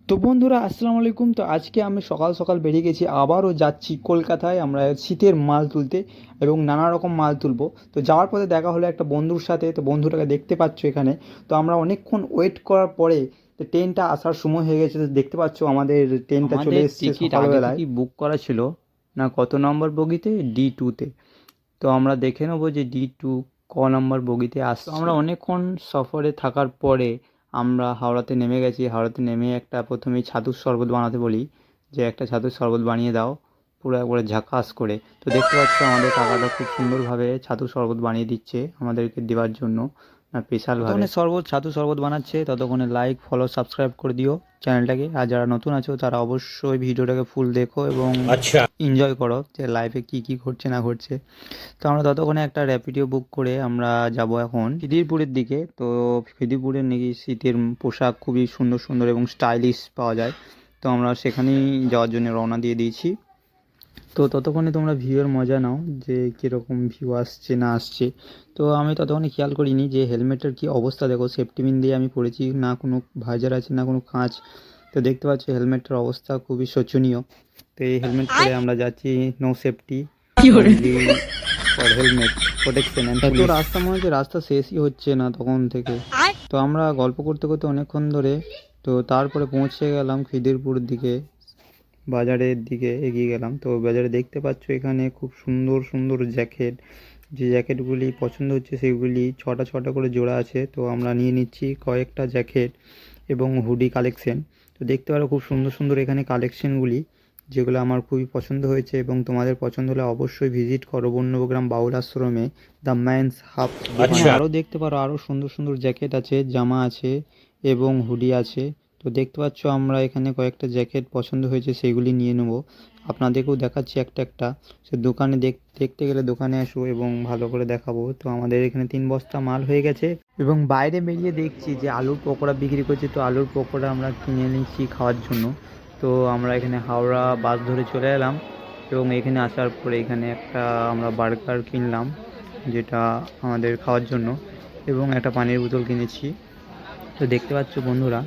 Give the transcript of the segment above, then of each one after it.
তো বন্ধুরা আসসালামু আলাইকুম। তো আজকে আমি সকাল সকাল বেরিয়ে গেছি, আবারও যাচ্ছি কলকাতায় আমরা শীতের মাল তুলতে এবং নানা রকম মাল তুলবো। তো যাওয়ার পথে দেখা হলো একটা বন্ধুর সাথে, তো বন্ধুটাকে দেখতে পাচ্ছ এখানে। তো আমরা অনেকক্ষণ ওয়েট করার পরে তো ট্রেনটা আসার সময় হয়ে গেছে, তো দেখতে পাচ্ছ আমাদের ট্রেনটা চলে আমাদের এসেছে টিকিট আগে সকালবেলায়। থেকেই বুক করা ছিল না, কত নম্বর বগিতে, D2-তে। তো আমরা দেখে নেবো যে D2 ক নম্বর বগিতে তো আসছে। আমরা অনেকক্ষণ সফরে থাকার পরে আমরা হাওড়াতে নেমে গেছি। হাওড়াতে নেমে একটা প্রথমেই ছাতুর শরবত বানাতে বলি, যে একটা ছাতুর শরবত বানিয়ে দাও পুরো একবারে ঝাকাস করে। তো দেখতে পাচ্ছ আমাদের কাকাটা খুব সুন্দরভাবে ছাতুর শরবত বানিয়ে দিচ্ছে আমাদেরকে দেওয়ার জন্য, না স্পেশালভাবে। ততক্ষণে ছাতুর শরবত বানাচ্ছে, ততক্ষণে লাইক ফলো সাবস্ক্রাইব করে দিও চ্যানেলটাকে। আর যারা নতুন আছো তারা অবশ্যই ভিডিওটাকে ফুল দেখো এবং এনজয় করো যে লাইফে কী কী ঘটছে না ঘটছে। তো আমরা ততক্ষণে একটা র্যাপিডো বুক করে আমরা যাব এখন খিদিরপুরের দিকে। তো খিদিরপুরের নাকি শীতের পোশাক খুবই সুন্দর সুন্দর এবং স্টাইলিশ পাওয়া যায়। তো আমরা সেখানেই যাওয়ার জন্য রওনা দিয়ে দিয়েছি। তো ততক্ষণে তোমরা ভিউয়ের মজা নাও যে কীরকম ভিউ আসছে না আসছে। তো আমি ততক্ষণে খেয়াল করিনি যে হেলমেটের কী অবস্থা, দেখো সেফটি পিন দিয়ে আমি পড়েছি, না কোনো ভাইজার আছে না কোনো কাঁচ। তো দেখতে পাচ্ছ হেলমেটের অবস্থা খুবই শোচনীয়। তো এই হেলমেট পরে আমরা যাচ্ছি, no safety only for helmet protection and এত রাস্তা মনে হচ্ছে রাস্তা শেষই হচ্ছে না তখন থেকে। তো আমরা গল্প করতে করতে অনেকক্ষণ ধরে তো তারপরে পৌঁছে গেলাম খিদিরপুরের দিকে, বাজারের দিকে এগিয়ে গেলাম। তো বাজারে দেখতে পাচ্ছ এখানে খুব সুন্দর সুন্দর জ্যাকেট, যে জ্যাকেটগুলি পছন্দ হচ্ছে সেগুলি ছটা ছটা করে জোড়া আছে। তো আমরা নিয়ে নিচ্ছি কয়েকটা জ্যাকেট এবং হুডি কালেকশন। তো দেখতে পারো খুব সুন্দর সুন্দর এখানে কালেকশনগুলি, যেগুলো আমার খুবই পছন্দ হয়েছে এবং তোমাদের পছন্দ হলে অবশ্যই ভিজিট করো বন্যগ্রাম বাউল আশ্রমে, দ্য ম্যানস হাব। আরও দেখতে পারো আরও সুন্দর সুন্দর জ্যাকেট আছে, জামা আছে এবং হুডি আছে। তো দেখতে পাচ্ছ আমরা এখানে কয়েকটা জ্যাকেট পছন্দ হয়েছে সেগুলি নিয়ে নেব, আপনাদেরকেও দেখাচ্ছি একটা একটা। সে দোকানে দেখতে গেলে দোকানে আসবো এবং ভালো করে দেখাবো। তো আমাদের এখানে 3 বস্তা মাল হয়ে গেছে এবং বাইরে বেরিয়ে দেখছি যে আলুর পকোড়া বিক্রি করছে। তো আলুর পকোড়া আমরা কিনে নিচ্ছি খাওয়ার জন্য। তো আমরা এখানে হাওড়া বাস ধরে চলে এলাম এবং এখানে আসার পরে এখানে একটা আমরা বার্গার কিনলাম যেটা আমাদের খাওয়ার জন্য, এবং একটা পানির বোতল কিনেছি। তো দেখতে পাচ্ছ বন্ধুরা,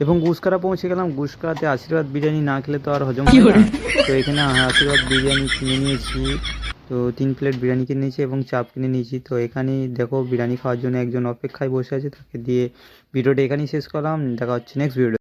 এবং গুসকারা পৌঁছে গেলাম। গুসকারাতে আশীর্বাদ বিরিয়ানি না খেলে তো আর হজম হয় না। তো এখানে আশীর্বাদ বিরিয়ানি কিনে নিয়েছি। তো 3 প্লেট বিরিয়ানি কিনে নিয়েছি এবং চাপ কিনে নিয়েছি। তো এখানেই দেখো বিরিয়ানি খাওয়ার জন্য একজন অপেক্ষায় বসে আছে, তাকে দিয়ে ভিডিওটা এখানেই শেষ করলাম। দেখা হচ্ছে নেক্সট ভিডিও।